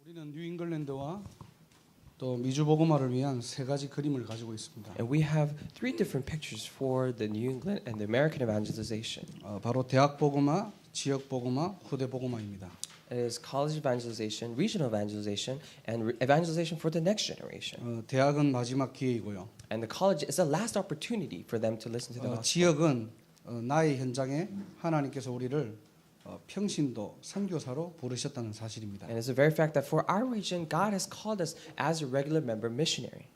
우리는 뉴잉글랜드와 또 미주 복음화를 위한 세 가지 그림을 가지고 있습니다. And we have three different pictures for the New England and the American evangelization. 바로 대학 복음화, 지역 복음화, 후대 복음화입니다. It is college evangelization, regional evangelization, and evangelization for the next generation. 대학은 마지막 기회이고요. And the college is the last opportunity for them to listen to the gospel. 지역은 나의 현장에 하나님께서 우리를 평신도 선교사로 부르셨다는 사실입니다. And it's a very fact that for our region, God has called us as a regular member missionary.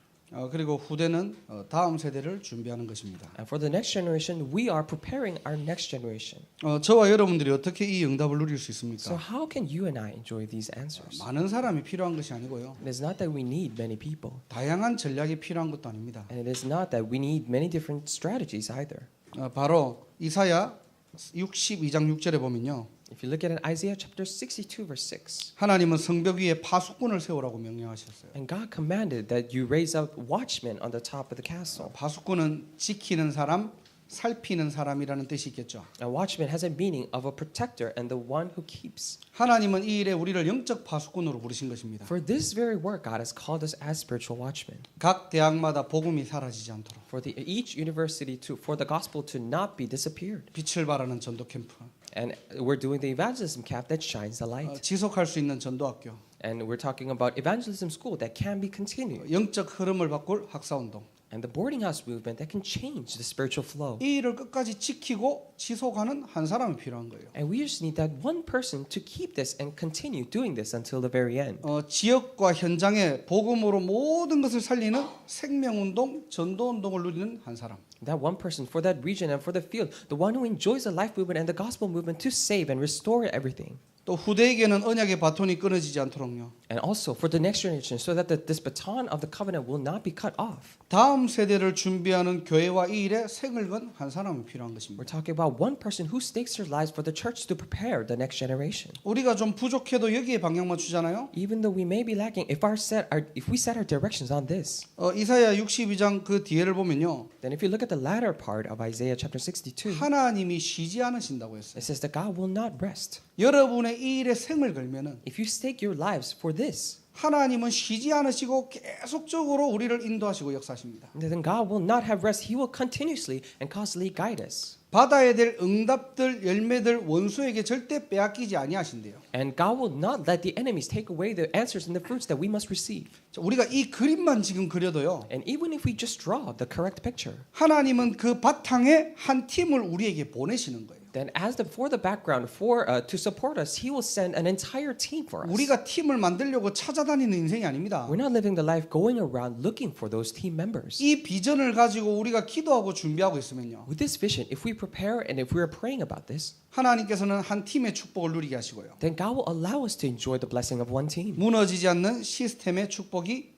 그리고 후대는 다음 세대를 준비하는 것입니다. And for the next generation, we are preparing our next generation. 저와 여러분들이 어떻게 이 응답을 누릴 수 So 있습니까? how can you and I enjoy these answers? 많은 사람이 필요한 것이 아니고요. It is not that we need many people. 다양한 전략이 필요한 것도 아닙니다. And it is not that we need many different strategies either. 바로 이사야 62장 6절에 보면요. If you look at it, Isaiah chapter 62 verse 6. 하나님은 성벽 위에 파수꾼을 세우라고 명령하셨어요. And God commanded that you raise up watchmen on the top of the castle. 파수꾼은 지키는 사람, 살피는 사람이라는 뜻이 있겠죠. A watchman has a meaning of a protector and the one who keeps. 하나님은 이 일에 우리를 영적 파수꾼으로 부르신 것입니다. For this very work, God has called us as spiritual watchmen. 각 대학마다 복음이 사라지지 않도록 For each university for the gospel to not be disappeared. 빛을 발하는 전도 캠프, And we're doing the evangelism camp that shines the light. 지속할 수 있는 전도학교, And we're talking about evangelism school that can be continued. 영적 흐름을 바꿀 학사운동. And the boarding house movement that can change the spiritual flow. 이 일을 끝까지 지키고 지속하는 한 사람이 필요한 거예요. And we just need that one person to keep this and continue doing this until the very end. 지역과 현장에 복음으로 모든 것을 살리는 생명운동, 전도운동을 누리는 한 사람. That one person for that region and for the field, the one who enjoys the life movement and the gospel movement to save and restore everything. 또 후대에게는 언약의 바톤이 끊어지지 않도록요. And also for the next generation, so that this baton of the covenant will not be cut off. 다음 세대를 준비하는 교회와 이 일에 생을 건 한 사람이 필요한 것입니다. We're talking about one person who stakes their lives for the church to prepare the next generation. 우리가 좀 부족해도 여기에 방향 맞추잖아요. Even though we may be lacking, if we set our directions on this, 이사야 62장 그 뒤에를 보면요. then if you look at the latter part of Isaiah chapter 62, 하나님이 쉬지 않으신다고 했어요. it says that God will not rest. 여러분의 이 일에 생을 걸면은 If you stake your lives for this, 하나님은 쉬지 않으시고 계속적으로 우리를 인도하시고 역사하십니다. then God will not have rest. He will continuously and constantly guide us. 받아야 될 응답들, 열매들 원수에게 절대 빼앗기지 아니하신대요. And God will not let the enemies take away the answers and the fruits that we must receive. 우리가 이 그림만 지금 그려도요. And even if we just draw the correct picture, 하나님은 그 바탕에 한 팀을 우리에게 보내시는 거예요. then for the background, to support us, He will send an entire team for us. 우리가 팀을 만들려고 찾아다니는 인생이 아닙니다. We're not living the life going around looking for those team members. 이 비전을 가지고 우리가 기도하고 준비하고 있으면요. With this vision, if we prepare and if we are praying about this, 하나님께서는 한 팀의 축복을 누리게 하시고요. then God will allow us to enjoy the blessing of one team. 무너지지 않는 시스템의 축복이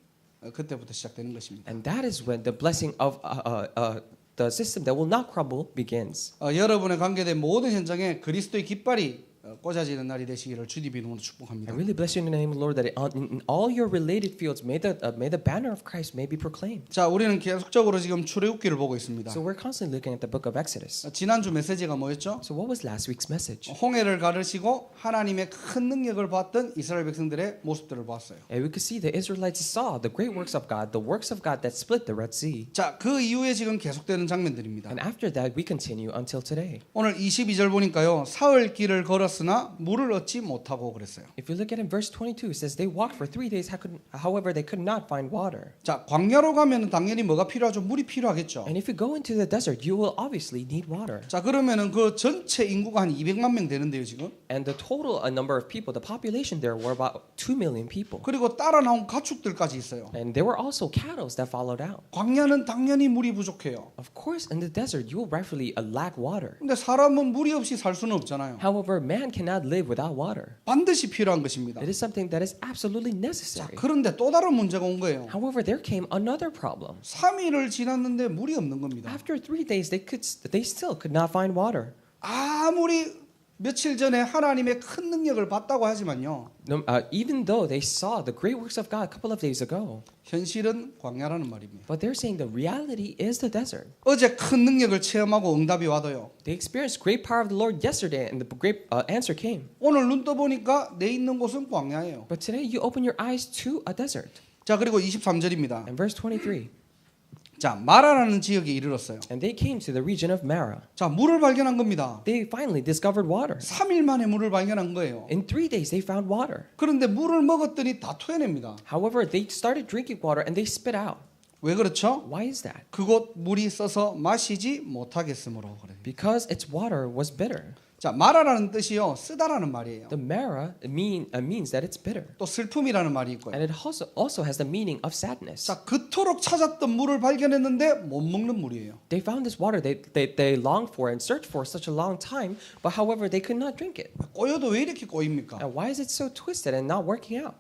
그때부터 시작되는 것입니다. And that is when the blessing of the system that will not crumble begins. 여러분의 관계된 모든 현장에 그리스도의 깃발이 꽂아지는 날이 되시기를 주님 이름으로 축복합니다. I really bless you in the name of the Lord that in all your related fields may the banner of Christ may be proclaimed. 자, 우리는 계속적으로 지금 출애굽기를 보고 있습니다. So we're constantly looking at the book of Exodus. 지난주 메시지가 뭐였죠? So what was last week's message? 홍해를 가르시고 하나님의 큰 능력을 봤던 이스라엘 백성들의 모습들을 보았어요. And we could see the Israelites saw the great works of God, the works of God that split the Red Sea. 자, 그 이후에 지금 계속되는 장면들입니다. And after that, we continue until today. 오늘 22절 보니까요. 사흘 길을 걸었으나 물을 얻지 못하고 그랬어요. If you look at it in verse 22, it says they walked for 3 days, however they could not find water. 자, 광야로 가면 당연히 뭐가 필요하죠? 물이 필요하겠죠. And if you go into the desert, you will obviously need water. 자, 그러면은 그 전체 인구가 한 200만 명 되는데요, 지금. And the total number of people, the population there were about 2 million people. 그리고 따라 나온 가축들까지 있어요. And there were also cattle that followed out. 광야는 당연히 물이 부족해요. Of course, in the desert, you will rightfully lack water. 근데 사람은 물이 없이 살 수는 없잖아요. However, man cannot live without water. 반드시 필요한 것입니다. It is something that is absolutely 자, necessary. 그런데 또 다른 문제가 온 거예요. However, there came another problem. 3일을 지났는데 물이 없는 겁니다. After 3 days, they still could not find water. 아무리 며칠 전에 하나님의 큰 능력을 봤다고 하지만요. Even though they saw the great works of God a couple of days ago, 현실은 광야라는 말입니다. but they're saying the reality is the desert. 어제 큰 능력을 체험하고 응답이 와도요. They experienced great power of the Lord yesterday, and the great answer came. 오늘 눈 떠보니까 내 있는 곳은 광야예요. But today you open your eyes to a desert. 자, 그리고 23절입니다. And verse 23, 자, 마라라는 지역에 이르렀어요. and they came to the region of Marah. 자, 물을 발견한 겁니다. They finally discovered water. 3일 만에 물을 발견한 거예요. In 3 days they found water. 그런데 물을 먹었더니 다 토해냅니다. However, they started drinking water and they spit out. 왜 그렇죠? Why is that? 그곳 물이 써서 마시지 못하겠으므로 그래요. Because its water was bitter. 자, 마라라는 뜻이요, 쓰다라는 말이에요. The Marah means that it's bitter. 또 슬픔이라는 말이 있고요. And it also has the meaning of sadness. 자, 그토록 찾았던 물을 발견했는데 못 먹는 물이에요. They found this water they longed for and searched for such a long time, but however they could not drink it. 꼬여도 왜 이렇게 꼬입니까? And why is it so twisted and not working out?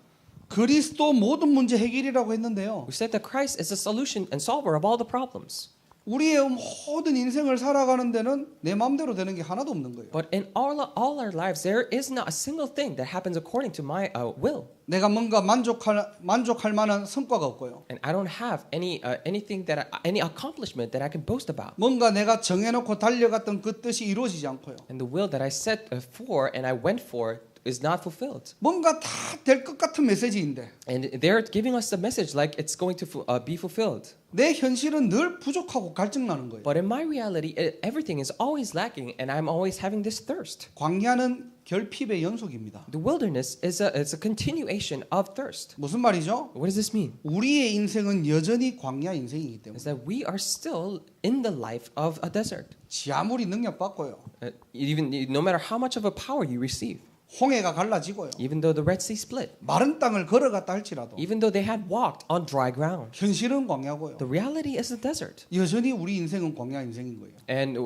그리스도 모든 문제 해결이라고 했는데요. We said that Christ is the solution and solver of all the problems. 우리의 모든 인생을 살아가는 데는 내 마음대로 되는 게 하나도 없는 거예요. But in all our lives, there is not a single thing that happens according to my will. 내가 뭔가 만족할 만한 성과가 없고요. And I don't have any accomplishment that I can boast about. 뭔가 내가 정해놓고 달려갔던 그 뜻이 이루어지지 않고요. And the will that I set for and I went for is not fulfilled. 뭔가 다 될 것 같은 메시지인데 And they're giving us the message like it's going to be fulfilled. 내 현실은 늘 부족하고 갈증나는 거예요. But in my reality, everything is always lacking, and I'm always having this thirst. 광야는 결핍의 연속입니다. The wilderness is a continuation of thirst. 무슨 말이죠? What does this mean? 우리의 인생은 여전히 광야 인생이기 때문에 Is that we are still in the life of a desert. 지 아무리 능력 받고요. Even no matter how much of a power you receive, 홍해가 갈라지고요. even though the Red Sea split, 마른 땅을 걸어갔다 할지라도 even though they had walked on dry ground, 현실은 광야고요. the reality is the desert. 여전히 우리 인생은 광야 인생인 거예요. And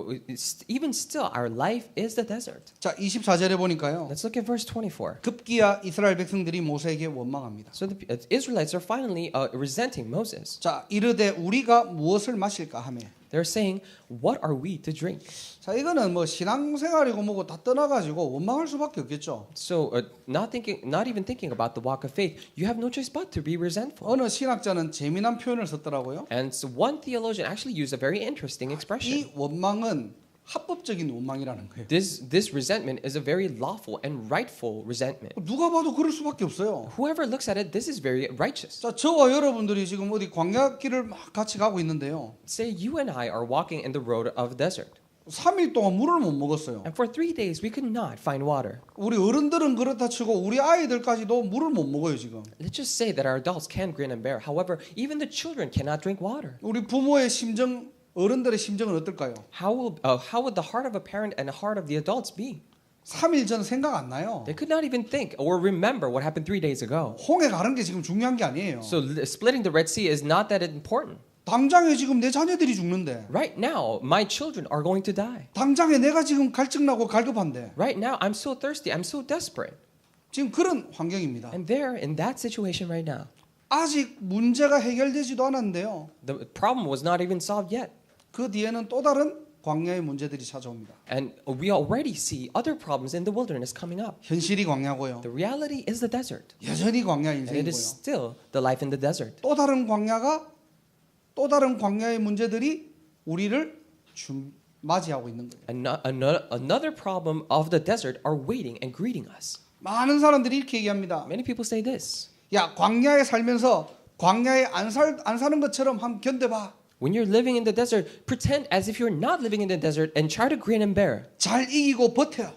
even still, our life is the desert. 자, 24절에 보니까요. Let's look at verse 24. 급기야 이스라엘 백성들이 모세에게 원망합니다. So the Israelites are finally resenting Moses. 자, 이르되 우리가 무엇을 마실까 하며. They're saying, "What are we to drink?" 자, 이거는 뭐 신앙생활이고 뭐고 다 떠나가지고 원망할 수밖에 없겠죠. So, not even thinking about the walk of faith, you have no choice but to be resentful. 어느 신학자는 재미난 표현을 썼더라고요. And so one theologian actually used a very interesting expression. 이 원망은 합법적인 원망이라는 거예요. This resentment is a very lawful and rightful resentment. 누가 봐도 그럴 수밖에 없어요. Whoever looks at it, this is very righteous. 자, 저와 여러분들이 지금 어디 광야길을 막 같이 가고 있는데요. Say you and I are walking in the road of the desert, 3일 동안 물을 못 먹었어요. and for 3 days we could not find water. 우리 어른들은 그렇다 치고 우리 아이들까지도 물을 못 먹어요, 지금. Let's just say that our adults can grin and bear. However, even the children cannot drink water. 우리 부모의 심정, 어른들의 심정은 어떨까요? How would the heart of a parent and the heart of the adults be? 3일 전 생각 안 나요. They could not even think or remember what happened 3 days ago. 홍해 가는 게 지금 중요한 게 아니에요. So splitting the Red Sea is not that important. 당장에 지금 내 자녀들이 죽는데. Right now, my children are going to die. 당장에 내가 지금 갈증나고 갈급한데. Right now, I'm so thirsty. I'm so desperate. 지금 그런 환경입니다. And they're in that situation right now. 아직 문제가 해결되지도 않았는데요. The problem was not even solved yet. 그 뒤에는 또 다른 광야의 문제들이 찾아옵니다. And we already see other problems in the wilderness coming up. 현실이 광야고요. The reality is the desert. 여전히 광야 And it is 인생이고요. still the life in the desert. 또 다른 광야의 문제들이 우리를 맞이하고 있는 거예요. Another problem of the desert are waiting and greeting us. 많은 사람들이 이렇게 얘기합니다. Many people say this. 야, 광야에 살면서 광야에 안 사는 것처럼 한번 견뎌봐. When you're living in the desert, pretend as if you're not living in the desert and try to grin and bear. 잘 이기고 버텨.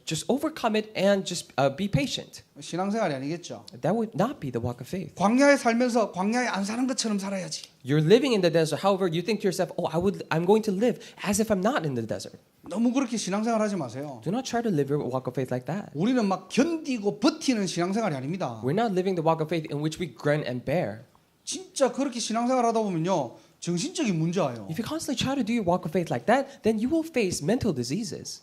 Just overcome it and just be patient. 신앙생활이 아니겠죠. That would not be the walk of faith. 광야에 살면서 광야에 안 사는 것처럼 살아야지. You're living in the desert. However, you think to yourself, "Oh, I'm going to live as if I'm not in the desert." 너무 그렇게 신앙생활 하지 마세요. Do not try to live your walk of faith like that. 우리는 막 견디고 버티는 신앙생활이 아닙니다. We're not living the walk of faith in which we grin and bear. 진짜 그렇게 신앙생활 하다 보면요. 정신적인 문제 와요. If you constantly try to do your walk of faith like that, then you will face mental diseases.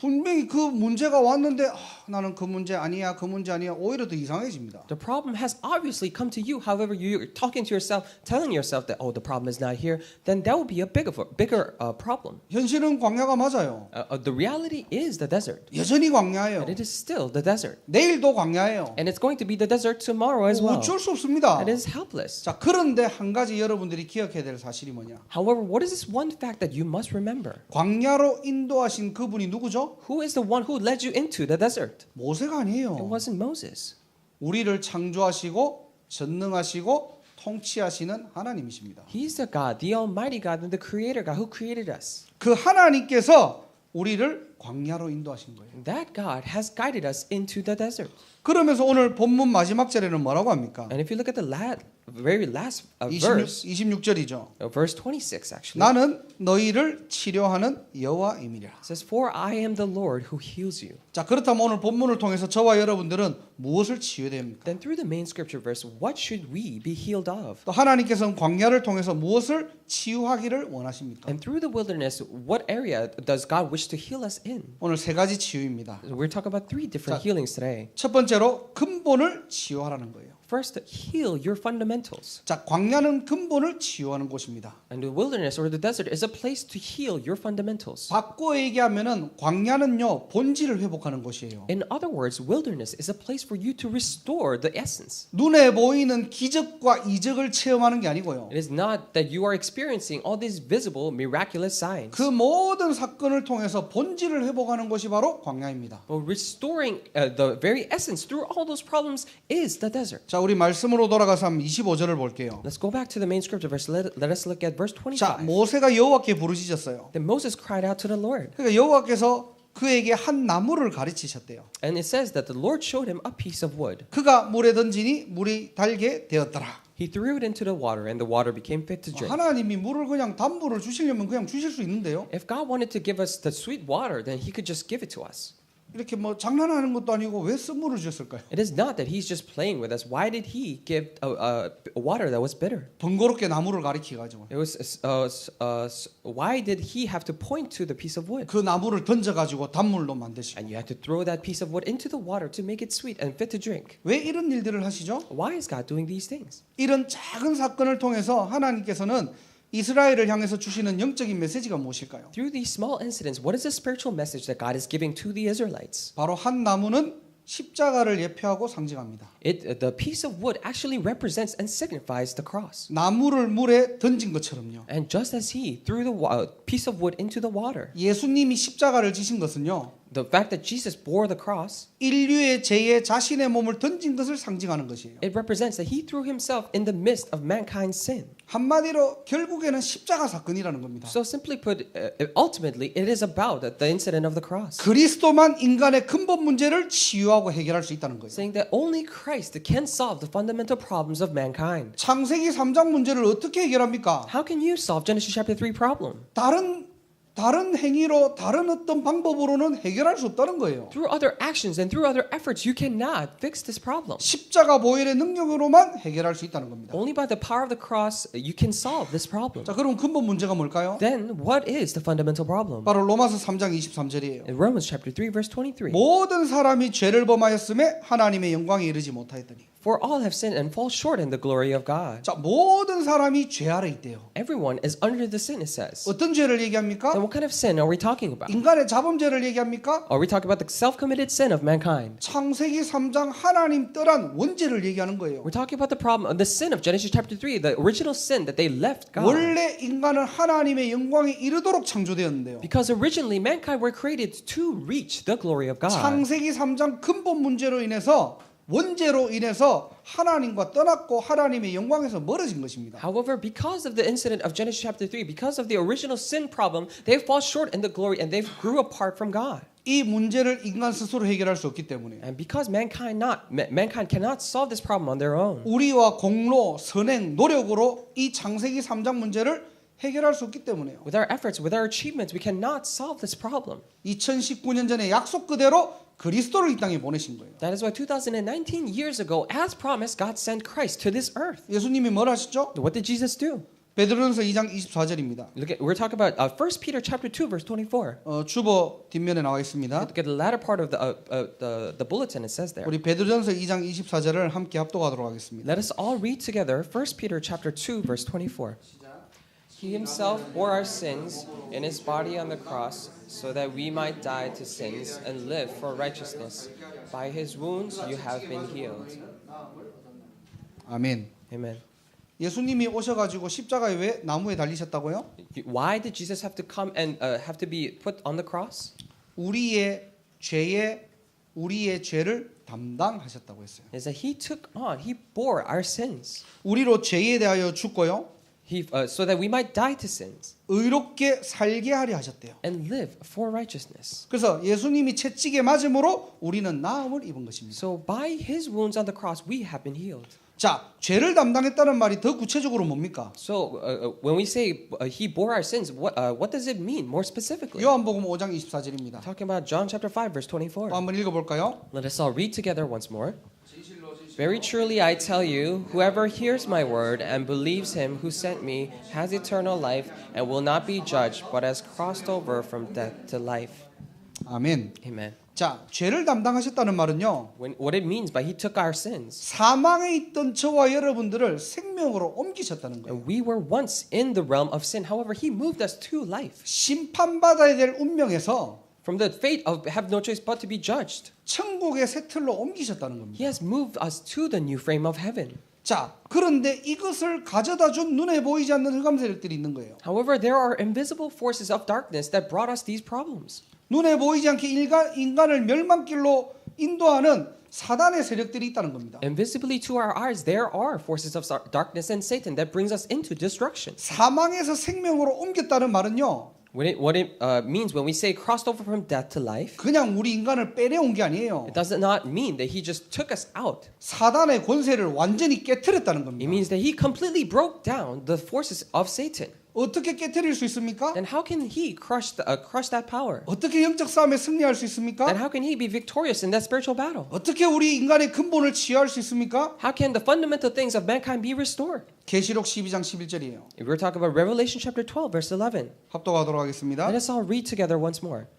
분명히 그 문제가 왔는데 나는 그 문제 아니야, 그 문제 아니야. 오히려 더 이상해집니다. The problem has obviously come to you. However, you're talking to yourself, telling yourself that, oh, the problem is not here, then that would be a bigger problem. 현실은 광야가 맞아요. The reality is the desert. 여전히 광야예요. And it is still the desert. 내일도 광야예요. And it's going to be the desert tomorrow as well. 어쩔 수 없습니다. It is helpless. 자, 그런데 한 가지 여러분들이 기억해야 될 사실이 뭐냐? However, what is this one fact that you must remember? 광야로 인도하신 그분이 누구죠? Who is the one who led you into the desert? 모세가 It 아니에요. wasn't Moses. 우리를 창조하시고 전능하시고 통치하시는 하나님이십니다. He's the God, the Almighty God, and the Creator God who created us. 그 하나님께서 우리를 광야로 인도하신 거예요. That God has guided us into the desert. 그러면서 오늘 본문 마지막 절에는 뭐라고 합니까? And if you look at the very last verse, 26절이죠. verse 26 actually, 나는 너희를 치료하는 여호와임이라. it says, "For I am the Lord who heals you." 자, 그렇다면 오늘 본문을 통해서 저와 여러분들은 무엇을 치유해야 됩니까? Then through the main scripture verse, what should we be healed of? 또 하나님께서는 광야를 통해서 무엇을 치유하기를 원하십니까? And through the wilderness, what area does God wish to heal us in? 오늘 세 가지 치유입니다. We're talking about three different 자, healings today. 첫 번째로 근본을 치유하라는 거예요. First, heal your fundamentals. 자, 광야는 근본을 치유하는 곳입니다. And the wilderness or the desert is a place to heal your fundamentals. 바꿔 얘기하면은 광야는요 본질을 회복하는 곳이에요. In other words, wilderness is a place for you to restore the essence. 눈에 보이는 기적과 이적을 체험하는 게 아니고요. It is not that you are experiencing all these visible, miraculous signs. 그 모든 사건을 통해서 본질을 회복하는 곳이 바로 광야입니다. But restoring the very essence through all those problems is the desert. 자, 우리 말씀으로 돌아가서 한번 25절을 볼게요. Let's go back to the main scripture verse. Let us look at verse 자, 25. 모세가 여호와께 부르짖었어요. Then Moses cried out to the Lord. 그러니까 여호와께서 그에게 한 나무를 가르치셨대요. And it says that the Lord showed him a piece of wood. 그가 물에 던지니 물이 달게 되었더라. He threw it into the water, and the water became fit to drink. 하나님이 물을 그냥 단물을 주시려면 그냥 주실 수 있는데요. If God wanted to give us the sweet water, then He could just give it to us. 이렇게 뭐 장난하는 것도 아니고 왜 쓴물을 주셨을까요? It is not that He's just playing with us. Why did He give water that was bitter? 번거롭게 나무를 가리키 가지고 It was why did He have to point to the piece of wood? 그 나무를 던져 가지고 단물로 만드시고 And you had to throw that piece of wood into the water to make it sweet and fit to drink. 왜 이런 일들을 하시죠? Why is God doing these things? 이런 작은 사건을 통해서 하나님께서는 이스라엘을 향해서 주시는 영적인 메시지가 무엇일까요? Through these small incidents, what is the spiritual message that God is giving to the Israelites? 바로 한 나무는 십자가를 예표하고 상징합니다. The piece of wood actually represents and signifies the cross. 나무를 물에 던진 것처럼요. And just as He threw the piece of wood into the water, 예수님이 십자가를 지신 것은요. the fact that Jesus bore the cross, 인류의 죄에 자신의 몸을 던진 것을 상징하는 것이에요. it represents that He threw Himself in the midst of mankind's sin. 한마디로 결국에는 십자가 사건이라는 겁니다. So simply put, ultimately, it is about the incident of the cross. 그리스도만 인간의 근본 문제를 치유하고 해결할 수 있다는 거예요. Saying that only Christ can solve the fundamental problems of mankind. 창세기 3장 문제를 어떻게 해결합니까? How can you solve Genesis chapter 3 problem? 다른 행위로 다른 어떤 방법으로는 해결할 수 없다는 거예요. Through other actions and through other efforts, you cannot fix this problem. 십자가 보혈의 능력으로만 해결할 수 있다는 겁니다. Only by the power of the cross you can solve this problem. 자, 그럼 근본 문제가 뭘까요? Then what is the fundamental problem? 바로 로마서 3장 23절이에요. In Romans chapter 3 verse 23. 모든 사람이 죄를 범하였음에 하나님의 영광에 이르지 못하였더니. For all have sinned and fall short in the glory of God. 자, 모든 사람이 죄 아래 있대요. Everyone is under the sin, it says. 어떤 죄를 얘기합니까? Then what kind of sin are we talking about? 인간의 자범죄를 얘기합니까? Are we talking about the self-committed sin of mankind? 창세기 3장 하나님 떠난 원죄를 얘기하는 거예요. We're talking about the problem of the sin of Genesis chapter 3, the original sin that they left God. 원래 인간은 하나님의 영광에 이르도록 창조되었는데요. Because originally mankind were created to reach the glory of God. 창세기 3장 근본 문제로 인해서 원죄로 인해서 하나님과 떠났고 하나님의 영광에서 멀어진 것입니다. However, because of the incident of Genesis chapter 3, because of the original sin problem, they fall short in the glory and they grew apart from God. 이 문제를 인간 스스로 해결할 수 없기 때문에 And because mankind cannot solve this problem on their own. 우리와 공로, 선행, 노력으로 이 창세기 3장 문제를 해결할 수 없기 때문에요. With our efforts, with our achievements, we cannot solve this problem. 2019년 전에 약속 그대로 그리스도를 이 땅에 보내신 거예요. That is why 2019 years ago, as promised, God sent Christ to this earth. 예수님이 뭘 하셨죠? What did Jesus do? 베드로전서 2장 24절입니다. Look at we're talking about 1 Peter chapter 2 verse 24. 주보 뒷면에 나와 있습니다. Look at the latter part of the bulletin. It says there. 우리 베드로전서 2장 24절을 함께 합독하도록 하겠습니다. Let us all read together 1 Peter chapter 2 verse 24. He himself bore our sins in his body on the cross so that we might die to sins and live for righteousness. By his wounds you have been healed. 아멘. Amen. 예수님이 오셔가지고 십자가에 왜 나무에 달리셨다고요? Why did Jesus have to come and have to be put on the cross? 우리의 죄를 담당하셨다고 했어요. Is that he took on, he bore our sins. 우리로 죄에 대하여 죽고요. So that we might die to sins 의롭게 살게 하려 하셨대요. and live for righteousness. 그래서 예수님이 채찍에 맞음으로 우리는 나음을 입은 것입니다. So by his wounds on the cross we have been healed. 자, 죄를 담당했다는 말이 더 구체적으로 뭡니까? So when we say he bore our sins, what does it mean more specifically? 요한복음 5장 24절입니다. Talking about John chapter 5 verse 24. 한번 읽어볼까요? Let us all read together once more. Very truly I tell you, whoever hears my word and believes him who sent me has eternal life and will not be judged, but has crossed over from death to life. 아멘. Amen. 자, 죄를 담당하셨다는 말은요. What it means by he took our sins. 사망에 있던 저와 여러분들을 생명으로 옮기셨다는 거예요. And we were once in the realm of sin. However, he moved us to life. 심판받아야 될 운명에서 From the fate of have no choice but to be judged. 천국의 새 틀로 옮기셨다는 겁니다. He has moved us to the new frame of heaven. 자, 그런데 이것을 가져다 준 눈에 보이지 않는 흑암 세력들이 있는 거예요. However, there are invisible forces of darkness that brought us these problems. 눈에 보이지 않게 인간을 멸망길로 인도하는 사단의 세력들이 있다는 겁니다. Invisibly to our eyes, there are forces of darkness and Satan that brings us into destruction. 사망에서 생명으로 옮겼다는 말은요. What it means when we say crossed over from death to life, 그냥 우리 인간을 빼내온 게 아니에요. it does not mean that he just took us out. 사단의 권세를 완전히 깨트렸다는 It 겁니다. means that he completely broke down the forces of Satan. 어떻게 깨트릴 수 있습니까? Then how can he crush that power? 어떻게 영적 싸움에 승리할 수 있습니까? Then how can he be victorious in that spiritual battle? 어떻게 우리 인간의 근본을 치유할 수 있습니까? How can the fundamental things of mankind be restored? 계시록 12장 11절이에요. If we're talking about Revelation chapter 12, verse 11, 합독하도록 하겠습니다. let us all read together once more.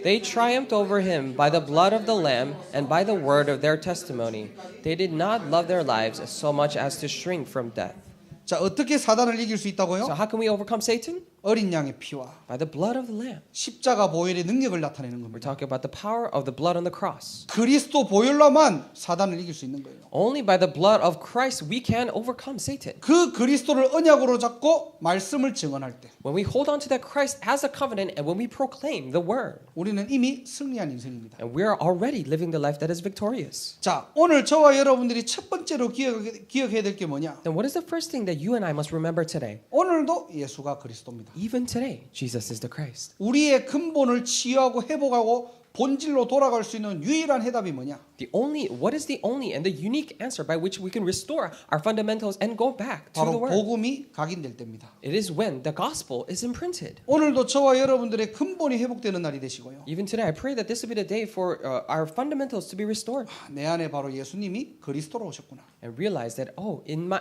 They triumphed over him by the blood of the Lamb and by the word of their testimony. They did not love their lives so much as to shrink from death. 자, 어떻게 사단을 이길 수 있다고요? So how can we overcome Satan? 어린 양의 피와 By the blood of the Lamb. 십자가 보혈의 능력을 나타내는 We're 겁니다. talking about the power of the blood on the cross. 그리스도 보혈로만 사단을 이길 수 있는 거예요. Only by the blood of Christ we can overcome Satan. 그 그리스도를 언약으로 잡고 말씀을 증언할 때 When we hold on to that Christ as a covenant and when we proclaim the word. 우리는 이미 승리한 인생입니다. And we are already living the life that is victorious. 자, 오늘 저와 여러분들이 첫 번째로 기억해야 될 게 뭐냐? Then what is the first thing that you and I must remember today? 오늘도 예수가 그리스도입니다. Even today, Jesus is the Christ. 우리의 근본을 치유하고 회복하고 본질로 돌아갈 수 있는 유일한 해답이 뭐냐? What is the only and the unique answer by which we can restore our fundamentals and go back to the 바로 word? 복음이 각인될 때입니다. It is when the gospel is imprinted. 오늘도 저와 여러분들의 근본이 회복되는 날이 되시고요. Even today, I pray that this will be the day for our fundamentals to be restored. 내 안에 바로 예수님이 그리스도로 오셨구나. And realize that,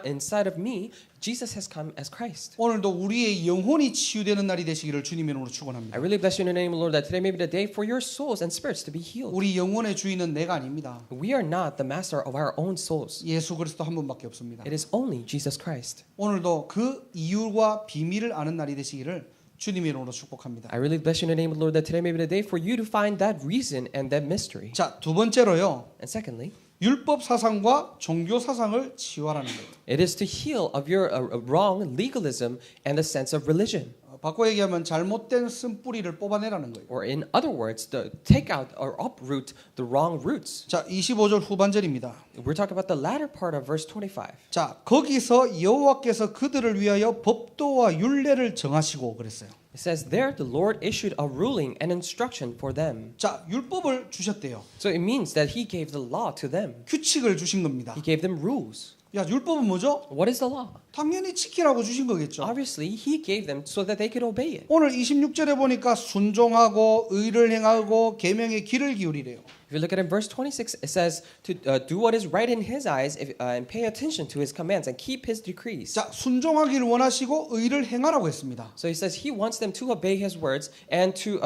inside of me, Jesus has come as Christ. 오늘도 우리의 영혼이 치유되는 날이 되시기를 주님의 이름으로 축원합니다. I really bless you in the name of the Lord that today may be the day for your souls and spirits to be healed. 우리 영혼의 주인은 내가 아닙니다. We are not the master of our own souls. 예수 그리스도 한 분밖에 없습니다. It is only Jesus Christ. 오늘도 그 이유와 비밀을 아는 날이 되시기를 주님의 이름으로 축복합니다. I really bless you in the name of the Lord that today may be the day for you to find that reason and that mystery. 자, 두 번째로요. And secondly, 율법 사상과 종교 사상을 치유하라는 거예요. it is to heal of your wrong legalism and the sense of religion. 바꿔 얘기하면 잘못된 쓴뿌리를 뽑아내라는 거예요. Or in other words, take out or uproot the wrong roots. 자, 25절 후반절입니다. We're talking about the latter part of verse 25. 자, 거기서 여호와께서 그들을 위하여 법도와 율례를 정하시고 그랬어요. It says there the Lord issued a ruling and instruction for them. 자, 율법을 주셨대요. So it means that he gave the law to them. 규칙을 주신 겁니다. He gave them rules. 야, 율법은 뭐죠? What is the law? 당연히 지키라고 주신 거겠죠. Obviously, he gave them so that they could obey it. 오늘 26절에 보니까 순종하고 의를 행하고 계명의 귀를 기울이래요. If If you look at it in verse 26, it says to do what is right in his eyes and pay attention to his commands and keep his decrees. 자, 순종하기를 원하시고 의를 행하라고 했습니다. So he says he wants them to obey his words and to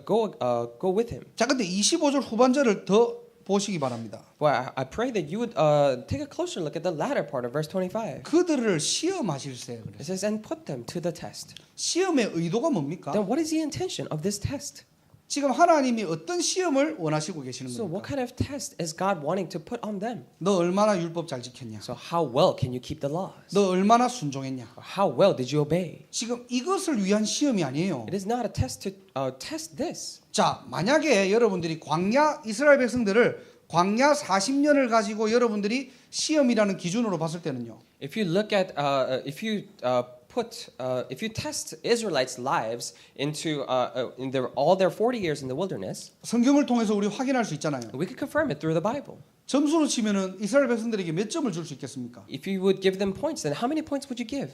go with him. 자, 근데 25절 후반절을 더 보시기 바랍니다. Well, I pray that you would take a closer look at the latter part of verse 25. 그들을 시험하실세. It says, and put them to the test. 시험의 의도가 뭡니까? Then what is the intention of this test? 지금 하나님이 어떤 시험을 원하시고 계시는 So what 겁니까? kind of test is God wanting to put on them? 너 얼마나 율법 잘 지켰냐? So how well can you keep the laws? 너 얼마나 순종했냐? How well did you obey? 지금 이것을 위한 시험이 아니에요. It is not a test to test this. 자, 만약에 여러분들이 광야 이스라엘 백성들을 광야 40년을 가지고 여러분들이 시험이라는 기준으로 봤을 때는요. If you look at if you test Israelites' lives into in all their 40 years in the wilderness, 성경을 통해서 우리 확인할 수 있잖아요. we could confirm it through the Bible. 점수로 치면은 이스라엘 백성들에게 몇 점을 줄 수 있겠습니까? If you would give them points, then how many points would you give?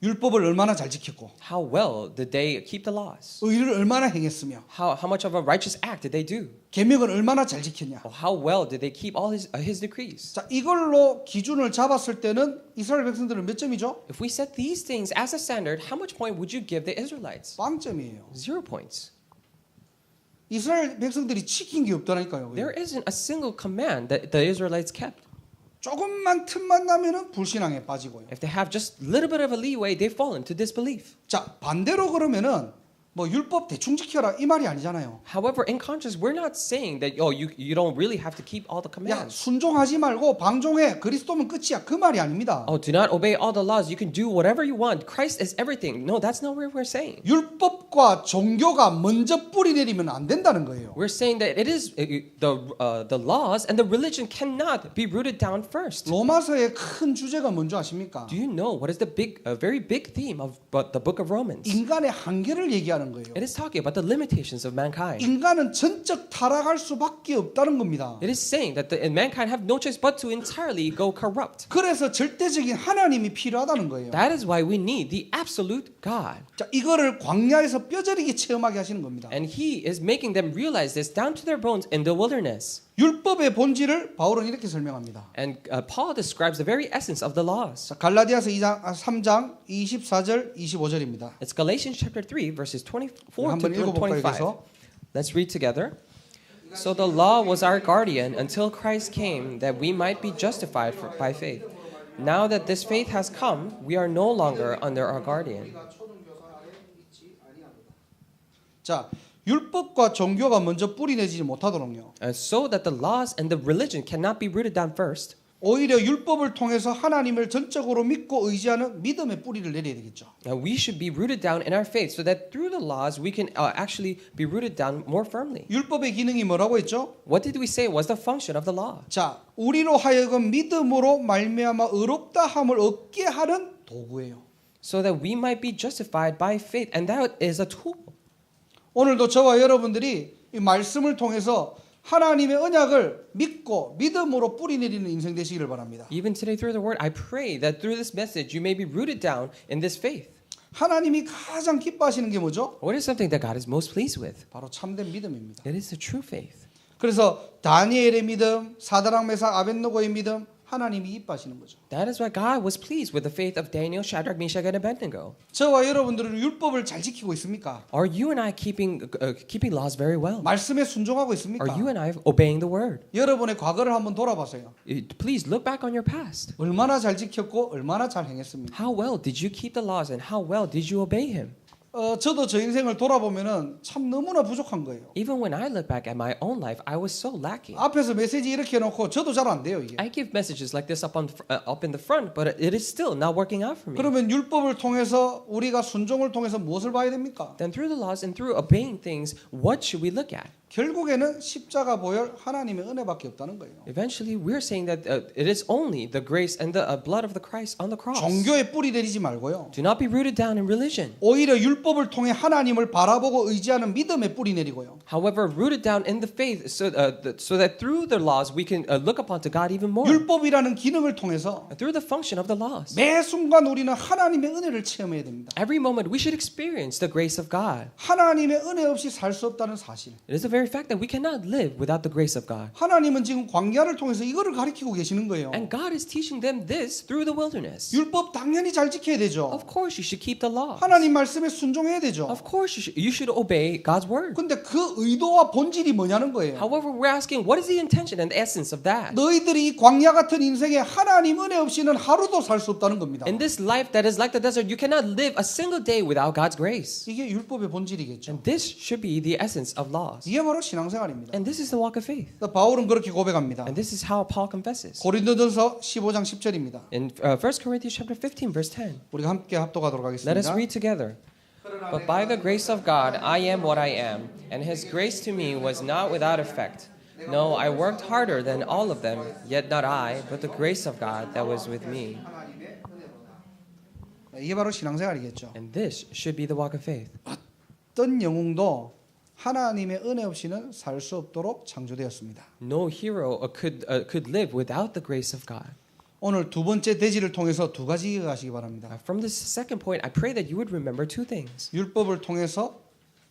율법을 얼마나 잘 지켰고 How well did they keep the laws? 의를 얼마나 행했으며 How much of a righteous act did they do? 계명을 얼마나 잘 지켰냐. Or how well did they keep all his decrees? 자, 이걸로 기준을 잡았을 때는 이스라엘 백성들은 몇 점이죠? If we set these things as a standard, how much point would you give the Israelites? 빵점이에요. 0 points. 이스라엘 백성들이 지킨 게 없다니까요. There isn't a single command that the Israelites kept. 조금만 틈만 나면은 불신앙에 빠지고요. If they have just a little bit of a leeway, they fall into disbelief. 자, 반대로 그러면은 뭐 율법 대충 지켜라 이 말이 아니잖아요. However, in contrast, we're not saying that you don't really have to keep all the 야, commands. 순종하지 말고 방종해. 그리스도면 끝이야. 그 말이 아닙니다. Oh, do not obey all the laws. You can do whatever you want. Christ is everything. No, that's not what we're saying. 율법과 종교가 먼저 뿌리 내리면 안 된다는 거예요. We're saying that it is the laws and the religion cannot be rooted down first. 로마서의 큰 주제가 뭔지 아십니까? Do you know what is the very big theme of the book of Romans? 인간의 한계를 얘기하는 거예요. It is talking about the limitations of mankind. 인간은 전적 타락할 수밖에 없다는 겁니다. It is saying that mankind have no choice but to entirely go corrupt. 그래서 절대적인 하나님이 필요하다는 거예요. That is why we need the absolute God. 자, 이거를 광야에서 뼈저리게 체험하게 하시는 겁니다. And he is making them realize this down to their bones in the wilderness. 율법의 본질을 바울은 이렇게 설명합니다. And Paul describes the very essence of the laws. 자, 갈라디아서 3장 24절 25절입니다. It's Galatians chapter 3 verses 24 to 한번 읽어볼까요? 25. 그래서 Let's read together. So the law was our guardian until Christ came that we might be justified by faith. Now that this faith has come, we are no longer under our guardian. 자, 율법과 종교가 먼저 뿌리 내지 못하도록요. So that the laws and the religion cannot be rooted down first. 오히려 율법을 통해서 하나님을 전적으로 믿고 의지하는 믿음의 뿌리를 내려야 되겠죠. Now we should be rooted down in our faith so that through the laws we can actually be rooted down more firmly. 율법의 기능이 뭐라고 했죠? What did we say was the function of the law? 자, 우리로 하여금 믿음으로 말미암아 의롭다 함을 얻게 하는 도구예요. So that we might be justified by faith, and that is a tool. 오늘도 저와 여러분들이 이 말씀을 통해서 하나님의 언약을 믿고 믿음으로 뿌리 내리는 인생 되시기를 바랍니다. Even today through the word, I pray that through this message you may be rooted down in this faith. 하나님이 가장 기뻐하시는 게 뭐죠? What is something that God is most pleased with? 바로 참된 믿음입니다. It is the true faith. 그래서 다니엘의 믿음, 사드락 메삭 아벳느고의 믿음 하나님이 기뻐하시는 거죠. That is why God was pleased with the faith of Daniel, Shadrach, Meshach, and Abednego. 저와 여러분들은 율법을 잘 지키고 있습니까? Are you and I keeping laws very well? 말씀에 순종하고 있습니까? Are you and I obeying the word? 여러분의 과거를 한번 돌아보세요. Please look back on your past. 얼마나 잘 지켰고 얼마나 잘 행했습니까? How well did you keep the laws and how well did you obey him? 저도 저 인생을 돌아보면은 참 너무나 부족한 거예요. Even when I look back at my own life, I was so lacking. 앞에서 메시지 이렇게 해놓고 저도 잘 안 돼요 이게. I give messages like this up in the front, but it is still not working out for me. 그러면 율법을 통해서 우리가 순종을 통해서 무엇을 봐야 됩니까? Then through the laws and through obeying things, what should we look at? 결국에는 십자가 보혈 하나님의 은혜밖에 없다는 거예요. Eventually, we're saying that it is only the grace and the blood of the Christ on the cross. 종교에 뿌리 내리지 말고요. Do not be rooted down in religion. 오히려 율법을 통해 하나님을 바라보고 의지하는 믿음에 뿌리 내리고요. However, rooted down in the faith, so that through the laws we can look upon to God even more. 율법이라는 기능을 통해서 Through the function of the laws. 매 순간 우리는 하나님의 은혜를 체험해야 됩니다. Every moment we should experience the grace of God. 하나님의 은혜 없이 살 수 없다는 사실. It is a very very fact that we cannot live without the grace of God. 하나님은 지금 광야를 통해서 이거를 가르치고 계시는 거예요. And God is teaching them this through the wilderness. 율법 당연히 잘 지켜야 되죠. Of course you should keep the law. 하나님 말씀에 순종해야 되죠. Of course you should obey God's word. 근데 그 의도와 본질이 뭐냐는 거예요. However, we're asking, what is the intention and the essence of that? 너희들이 이 광야 같은 인생에 하나님 은혜 없이는 하루도 살 수 없다는 겁니다. In this life that is like the desert, you cannot live a single day without God's grace. 이게 율법의 본질이겠죠. And this should be the essence of laws. 이게 바로 신앙생활입니다. And this is the walk of faith. 바울은 그렇게 고백합니다. And this is how Paul confesses. 고린도전서 15장 10절입니다. In 1 Corinthians chapter 15, verse 10. 우리가 함께 합독하도록 Let us 하겠습니다. read together. But by the grace of God, I am what I am, and His grace to me was not without effect. No, I worked harder than all of them, yet not I, but the grace of God that was with me. 이게 바로 신앙생활이겠죠. And this should be the walk of faith. 어떤 영웅도 하나님의 은혜 없이는 살 수 없도록 창조되었습니다. No hero could live without the grace of God. 오늘 두 번째 대지를 통해서 두 가지 이해하시기 바랍니다. From this second point, I pray that you would remember two things. 율법을 통해서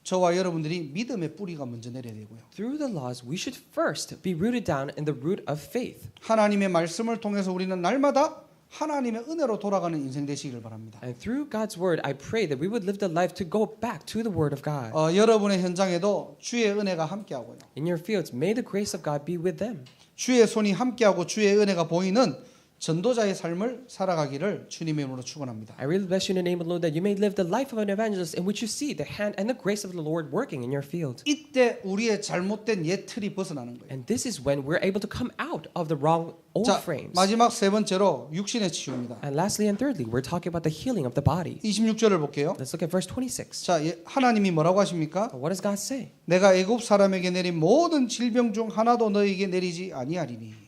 저와 여러분들이 믿음의 뿌리가 먼저 내려야 되고요. Through the laws, we should first be rooted down in the root of faith. 하나님의 말씀을 통해서 우리는 날마다 하나님의 은혜로 돌아가는 인생 되시길 바랍니다. And through God's word, I pray that we would live the life to go back to the word of God. 여러분의 현장에도 주의 은혜가 함께하고요. In your fields, may the grace of God be with them. 주의 손이 함께하고 주의 은혜가 보이는 전도자의 삶을 살아가기를 주님의 이름으로 축원합니다. I really bless you in the name of the Lord that you may live the life of an evangelist in which you see the hand and the grace of the Lord working in your field. 이때 우리의 잘못된 옛 틀이 벗어나는 거예요. And this is when we're able to come out of the wrong old 자, frames. 마지막 세 번째로 육신의 치유입니다. And lastly and thirdly, we're talking about the healing of the body. 26절을 볼게요. Let's look at verse 26. 자, 하나님이 뭐라고 하십니까? What does God say? 내가 애굽 사람에게 내린 모든 질병 중 하나도 너에게 내리지 아니하리니.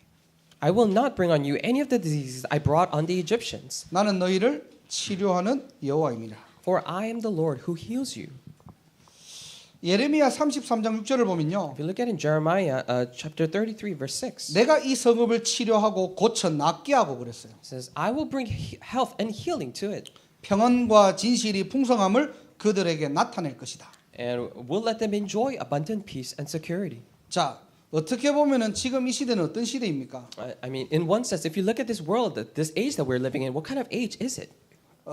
I will not bring on you any of the diseases I brought on the Egyptians, 나는 너희를 치료하는 여호와임이라. for I am the Lord who heals you. 예레미야 33장 6절을 보면요. If you look at in Jeremiah chapter 33 verse 6, 내가 이 성읍을 치료하고 고쳐 낫게 하고 그랬어요. it says, I will bring health and healing to it, 평안과 진실이 풍성함을 그들에게 나타낼 것이다. and will let them enjoy abundant peace and security. 자, 어떻게 보면은 지금 이 시대는 어떤 시대입니까? I mean, in one sense, if you look at this world, this age that we're living in, what kind of age is it?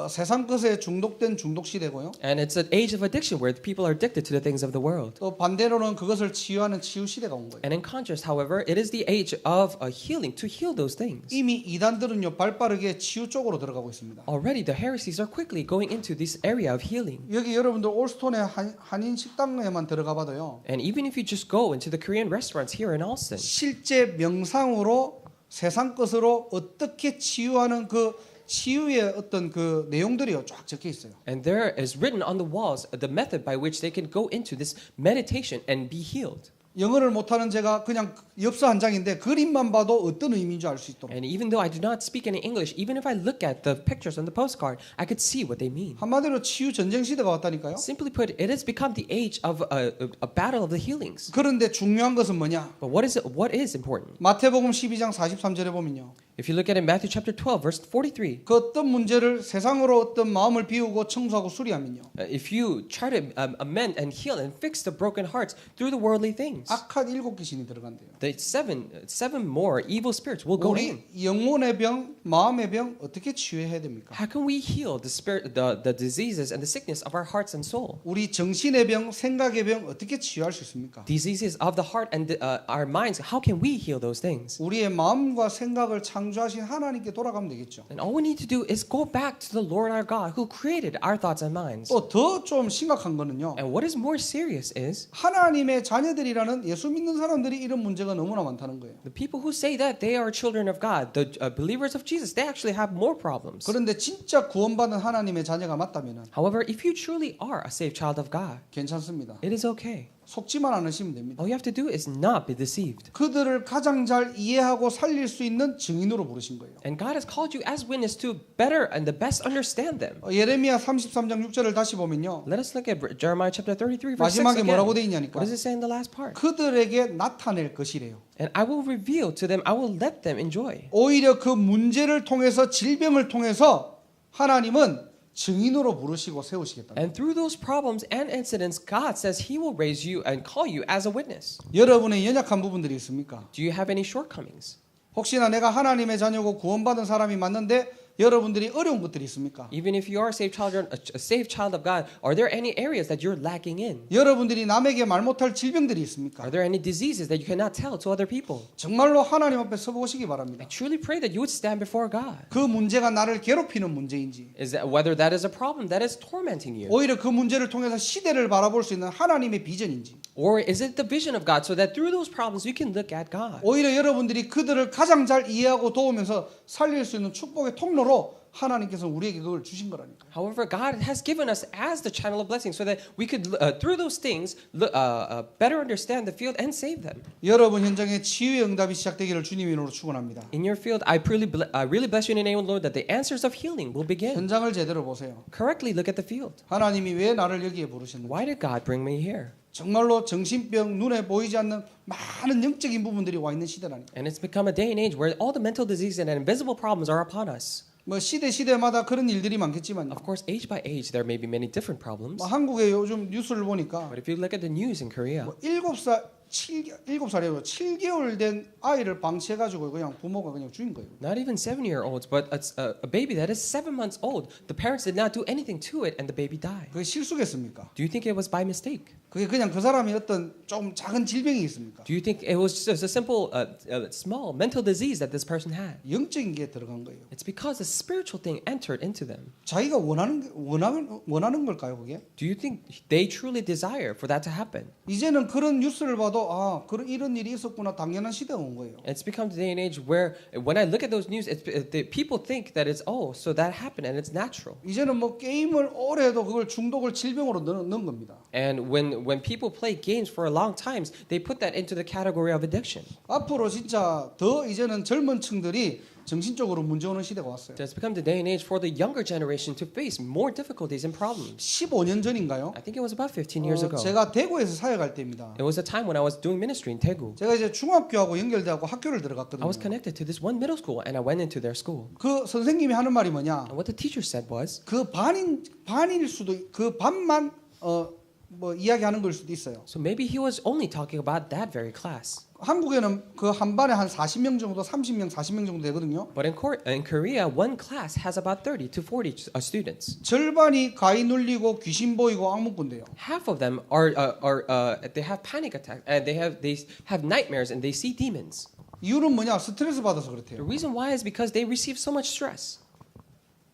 세상 것에 중독된 중독 시대고요. And it's an age of addiction where people are addicted to the things of the world. 또 반대로는 그것을 치유하는 치유 시대가 온 거예요. And in contrast, however, it is the age of healing, to heal those things. 이미 이단들은요 발빠르게 치유 쪽으로 들어가고 있습니다. Already, the heresies are quickly going into this area of healing. 여기 여러분들 올스톤의 한인 식당에만 들어가 봐도요. And even if you just go into the Korean restaurants here in Alston, 실제 명상으로 세상 것으로 어떻게 치유하는 그 치유의 어떤 그 내용들이요 쫙 적혀 있어요. and there is written on the walls the method by which they can go into this meditation and be healed. 영어를 못하는 제가 그냥 엽서 한 장인데 그림만 봐도 어떤 의미인 줄 알 수 있도록. And even though I do not speak any English, even if I look at the pictures on the postcard, I could see what they mean. 한마디로 치유 전쟁 시대가 왔다니까요. Simply put, it has become the age of a battle of the healings. 그런데 중요한 것은 뭐냐? But what is important? 마태복음 12장 43절에 보면요. If you look at it in Matthew chapter 12, verse 43, 그 어떤 문제를 세상으로 어떤 마음을 비우고 청소하고 수리하면요. if you try to amend and heal and fix the broken hearts through the worldly things, 악한 7 귀신이 들어간대요. the seven more evil spirits will go in. 우리 영혼의 병, 마음의 병 어떻게 치유해야 됩니까? How can we heal the spirit, the diseases and the sickness of our hearts and soul? 우리 정신의 병, 생각의 병 어떻게 치유할 수 있습니까? Diseases of the heart and our minds. How can we heal those things? 우리의 마음과 생각을 창조하신 하나님께 돌아가면 되겠죠. And all we need to do is go back to the Lord our God who created our thoughts and minds. 또 더 좀 심각한 거는요. And what is more serious is 하나님의 자녀들이라는 예수 믿는 사람들이 이런 문제가 너무나 많다는 거예요. the people who say that they are children of God, the believers of Jesus, they actually have more problems. 그런데 진짜 구원받은 하나님의 자녀가 맞다면은 However, if you truly are a saved child of God, 괜찮습니다. it is okay. 속지만 않으시면 됩니다. All you have to do is not be deceived. 그들을 가장 잘 이해하고 살릴 수 있는 증인으로 부르신 거예요. And God has called you as witness to better and the best understand them. 예레미야 33장 6절을 다시 보면요. Let us look at Jeremiah chapter 33 verse 6 마지막에 again. 뭐라고 돼 What 있냐니까. does it say in the last part? 그들에게 나타낼 것이래요. And I will reveal to them, I will let them enjoy. 오히려 그 문제를 통해서 질병을 통해서 하나님은 증인으로 부르시고 세우시겠다. And through those problems and incidents, God says He will raise you and call you as a witness. 여러분의 연약한 부분들이 있습니까? Do you have any shortcomings? 혹시나 내가 하나님의 자녀고 구원받은 사람이 맞는데 여러분들이 어려운 것들이 있습니까? Even if you are a saved child of God, are there any areas that you're lacking in? 여러분들이 남에게 말 못할 질병들이 있습니까? Are there any diseases that you cannot tell to other people? 정말로 하나님 앞에 서보시기 바랍니다. I truly pray that you would stand before God. 그 문제가 나를 괴롭히는 문제인지 Is that whether that is a problem that is tormenting you, 오히려 그 문제를 통해서 시대를 바라볼 수 있는 하나님의 비전인지 or is it the vision of God so that through those problems you can look at God? 오히려 여러분들이 그들을 가장 잘 이해하고 도우면서 살릴 수 있는 축복의 통로로 하나님께서 우리에게 그걸 주신 거라니까. However, God has given us as the channel of blessing so that we could, through those things, better understand the field and save them. 여러분 현장에 치유의 응답이 시작되기를 주님의 이름으로 축원합니다. In your field, I really bless you in the name of the Lord that the answers of healing will begin. 현장을 제대로 보세요. Correctly look at the field. 하나님이 왜 나를 여기에 부르셨는지. Why did God bring me here? 정말로 정신병, 눈에 보이지 않는 많은 영적인 부분들이 와 있는 시대라니까. And it's become a day and age where all the mental diseases and invisible problems are upon us. 뭐 시대마다 그런 일들이 많겠지만 Of course, age by age, there may be many different problems. 뭐 한국의 요즘 뉴스를 보니까 But if you look at the news in Korea, 뭐 7살이에요. 7개월 된 아이를 방치해가지고 그냥 부모가 그냥 죽인 거예요. not even 7-year-olds, but a baby that is 7 months old, the parents did not do anything to it and the baby died. 그게 실수겠습니까? Do you think it was by mistake? 그게 그냥 그 사람이 어떤 좀 작은 질병이 있습니까? Do you think it was just a simple, small mental disease that this person had? 영적인 게 들어간 거예요. It's because a spiritual thing entered into them. 자기가 원하는 걸까요, 그게? Do you think they truly desire for that to happen? 이제는 그런 뉴스를 봐도 아, 그런 이런 일이 있었구나 당연한 시대가 온 거예요. It's become the day and age where when I look at those news, the people think that it's so that happened and it's natural. 이제는 뭐 게임을 오래 해도 그걸 중독을 질병으로 넣는 겁니다. And when people play games for a long time, they put that into the category of addiction. 앞으로 진짜 더 이제는 젊은 층들이 정신적으로 문제 오는 시대가 왔어요. So it's become the day and age for the younger generation to face more difficulties and problems. 15년 전인가요? I think it was about 15 years ago. 제가 대구에서 사역할 때입니다. It was a time when I was doing ministry in Daegu. 제가 이제 중학교하고 연결돼갖고 학교를 I 들어갔거든요. was connected to this one middle school and I went into their school. 그 선생님이 하는 말이 뭐냐? And what the teacher said was, 그 반일 수도 그 반만 뭐 이야기하는 걸 수도 있어요. so maybe he was only talking about that very class. 한국에는 그 한 반에 한 40명 정도, 30명, 40명 정도 되거든요. But in Korea, one class has about 30 to 40 students. 절반이 가위 눌리고 귀신 보이고 악몽 꾼대요. Half of them they have panic attacks and they have nightmares and they see demons. 이유는 뭐냐? 스트레스 받아서 The 그렇대요. reason why is because they receive so much stress.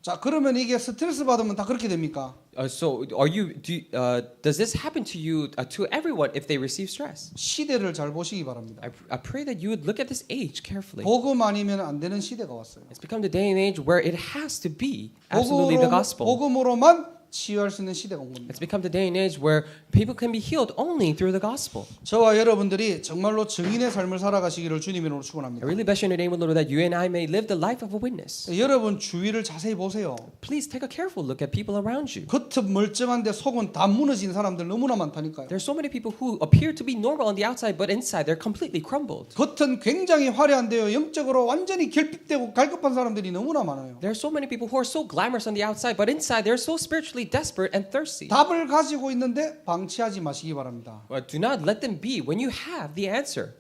자, 그러면 이게 스트레스 받으면 다 그렇게 됩니까? So does this happen to you to everyone if they receive stress? 시대를 잘 보시기 바랍니다. I pray that you would look at this age carefully. 복음 아니면 안 되는 시대가 왔어요. It's become the day and age where it has to be absolutely the gospel. 복음으로만 치유할 수 있는 시대가 온 겁니다. It's become the day and age where people can be healed only through the gospel. 저와 여러분들이 정말로 증인의 삶을 살아가시기를 주님의 이름으로 I 축원합니다. really bless you in the name of the Lord that you and I may live the life of a witness. 여러분 주위를 자세히 보세요. Please take a careful look at people around you. 겉은 멀쩡한데 속은 다 무너진 사람들 너무나 많다니까요. There's so many people who appear to be normal on the outside, but inside they're completely crumbled. 겉은 굉장히 화려한데요. 영적으로 완전히 결핍되고 갈급한 사람들이 너무나 많아요. There are so many people who are so glamorous on the outside, but inside they're so spiritually desperate and thirsty. 답을 가지고 있는데 방치하지 마시기 바랍니다. But do not let them be when you have the answer.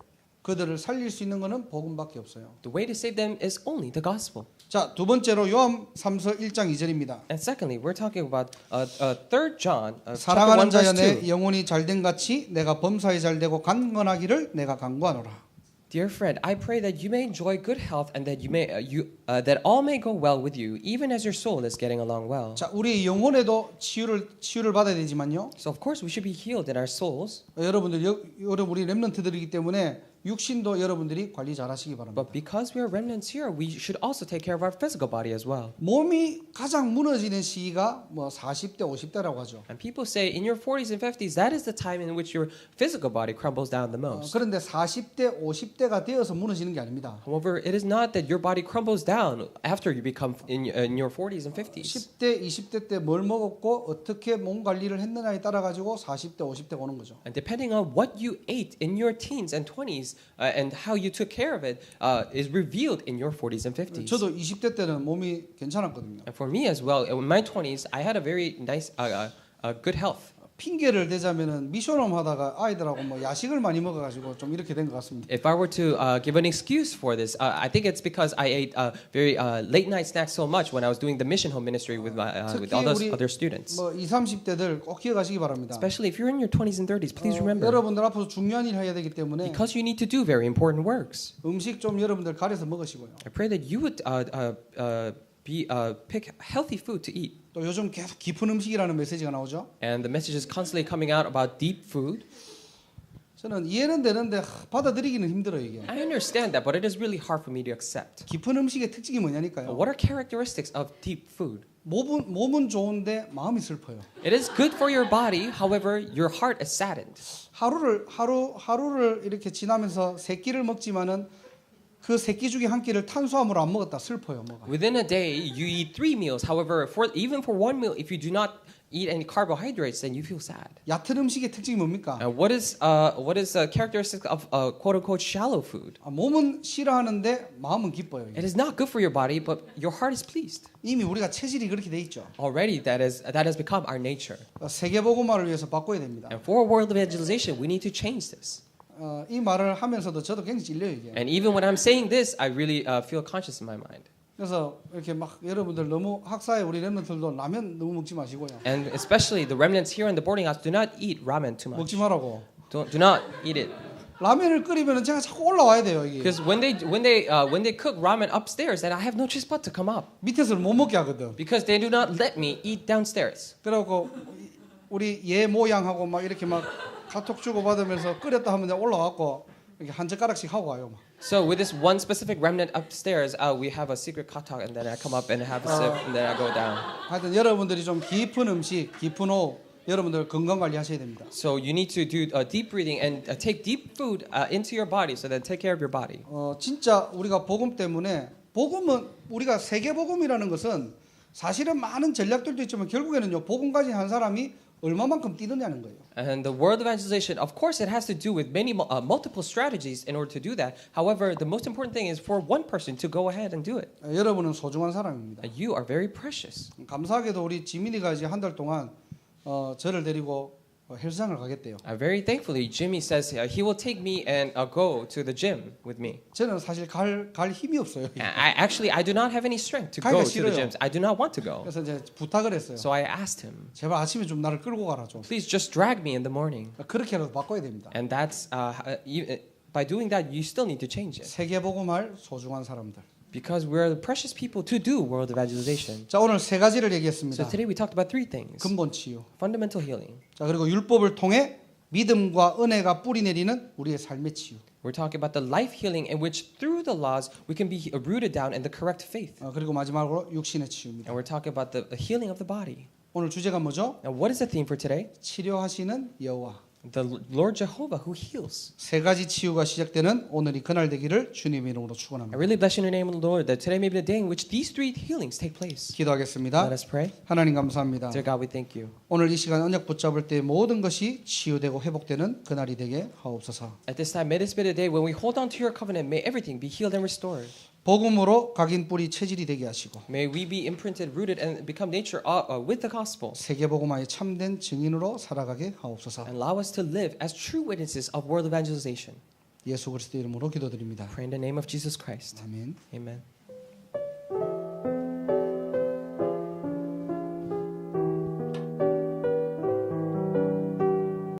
그들을 살릴 수 있는 것은 복음밖에 없어요. The way to save them is only the gospel. 자, 두 번째로 요한 3서 1장 2절입니다. And secondly, we're talking about 3 John chapter 1 사랑하는 자여 verse 내 2. 영혼이 잘된 같이 내가 범사에 잘되고 강건하기를 내가 간구하노라. Dear friend, I pray that you may enjoy good health and that that all may go well with you, even as your soul is getting along well. 자, 우리 영혼에도 치유를 받아야 되지만요. So of course we should be healed in our souls. 여러분들 우리 렘넌트들이기 때문에 육신도 여러분들이 관리 잘하시기 바랍니다. But because we are remnants here, we should also take care of our physical body as well. 몸이 가장 무너지는 시기가 뭐 40대, 50대라고 하죠. And people say in your 40s and 50s, that is the time in which your physical body crumbles down the most. 그런데 40대, 50대가 되어서 무너지는 게 아닙니다. However, it is not that your body crumbles down after you become in your 40s and 50s. 10대, 20대 때 뭘 먹었고 어떻게 몸 관리를 했느냐에 따라 가지고 40대, 50대가 오는 거죠. And depending on what you ate in your teens and 20s, 20s and how you took care of it is revealed in your 40s and 50s. 저도 20대 때는 몸이 괜찮았거든요. And for me as well, in my 20s, I had a very nice, good health. 핑계를 대자면은 미션홈 하다가 아이들하고 뭐 야식을 많이 먹어가지고 좀 이렇게 된 것 같습니다. If I were to give an excuse for this, I think it's because I ate very late night snacks so much when I was doing the mission home ministry with with all those other students. 뭐 20, 30대들 꼭 기억하시기 바랍니다. Especially if you're in your 20s and 30s, please remember. 여러분들 앞으로 중요한 일 해야 되기 때문에 Because you need to do very important works. 음식 좀 여러분들 가려서 먹으시고요. I pray that you would pick healthy food to eat. 또 요즘 계속 깊은 음식이라는 메시지가 나오죠. And the message is constantly coming out about deep food. 저는 이해는 되는데 받아들이기는 힘들어요 이게. I understand that, but it is really hard for me to accept. 깊은 음식의 특징이 뭐냐니까요. What are characteristics of deep food? 몸은 좋은데 마음이 슬퍼요. It is good for your body, however, your heart is saddened. 하루를 이렇게 지나면서 세 끼를 먹지만은 그 세 끼 중에 한 끼를 탄수화물을 안 먹었다 슬퍼요 뭐가. Within a day, you eat 3 meals. However, even for one meal, if you do not eat any carbohydrates, then you feel sad. 얕은 음식의 특징이 뭡니까? What is a characteristic of quote unquote shallow food? 몸은 싫어하는데 마음은 기뻐요. It is not good for your body, but your heart is pleased. 이미 우리가 체질이 그렇게 돼 있죠. Already, that has become our nature. 세계복음화를 위해서 바꿔야 됩니다. And for world evangelization, we need to change this. 이 말을 하면서도 저도 굉장히 찔려요 이게. And even when I'm saying this, I really feel conscious in my mind. 그래서 이렇게 막 여러분들 너무 학사에 우리 랩런들도 라면 너무 먹지 마시고요. And especially the remnants here in the boarding house, do not eat ramen too much. 먹지 말라고. Do not eat it. 라면을 끓이면 제가 자꾸 올라와야 돼요 이게. Because when they cook ramen upstairs, then I have no choice but to come up. 밑에서는 못 먹게 하거든. Because they do not let me eat downstairs. 그래갖고 우리 얘 모양하고 막 이렇게 막 카톡 주고 받으면서 끓였다 하면 올라와갖고 이렇게 한 젓가락씩 하고 와요. 막. So with this one specific remnant upstairs, we have a secret katak, and then I come up and have a sip, and then I go down. 하여튼 여러분들이 좀 깊은 음식, 깊은 호흡, 여러분들 건강 관리하셔야 됩니다. So you need to do deep breathing and take deep food into your body, so then take care of your body. 진짜 우리가 복음 때문에 복음은 우리가 세계 복음이라는 것은 사실은 많은 전략들도 있지만 결국에는요 복음 가진 한 사람이 얼마만큼 뛰느냐는 거예요. And the world evangelization, of course, it has to do with many multiple strategies in order to do that. However, the most important thing is for one person to go ahead and do it. 여러분은 소중한 사람입니다. And you are very precious. 감사하게도 우리 지민이가 이제 한 달 동안 저를 데리고 헬스장을 가겠대요. Very thankfully, Jimmy says he will take me and go to the gym with me. 저는 사실 갈 힘이 없어요. I do not have any strength to go to the gyms. I do not want to go. 그래서 이제 부탁을 했어요. So I asked him, 제발 아침에 좀 나를 끌고 가라 좀. please just drag me in the morning. 그렇게라도 바꿔야 됩니다. And that's by doing that, you still need to change it. 세계 복음할 소중한 사람들. Because we're the precious people to do world evangelization. 자 오늘 세 가지를 얘기했습니다. So today we talked about 3 things. 근본 치유. Fundamental healing. 자 그리고 율법을 통해 믿음과 은혜가 뿌리 내리는 우리의 삶의 치유. We're talking about the life healing in which through the laws we can be rooted down in the correct faith. 그리고 마지막으로 육신의 치유입니다. And we're talking about the healing of the body. 오늘 주제가 뭐죠? And what is the theme for today? 치료하시는 여호와. The Lord Jehovah who heals. 세 가지 치유가 시작되는 오늘이 그날 되기를 주님의 이름으로 I 축원합니다. really bless you in the name of the Lord that today may be the day in which these 3 healings take place. 기도하겠습니다. Let us pray. 하나님 감사합니다. Dear God, we thank you. 오늘 이 시간 언약 붙잡을 때 모든 것이 치유되고 회복되는 그날이 되게 하옵소서. At this time, may this be the day when we hold on to your covenant, may everything be healed and restored. 복음으로 각인 뿌리 체질이 되게 하시고 May we be imprinted, rooted, and become nature with the gospel. 세계 복음화의 참된 증인으로 살아가게 하옵소서. And allow us to live as true witnesses of world evangelization. 예수 그리스도 이름으로 기도드립니다. Pray in the name of Jesus Christ. 아멘. Amen.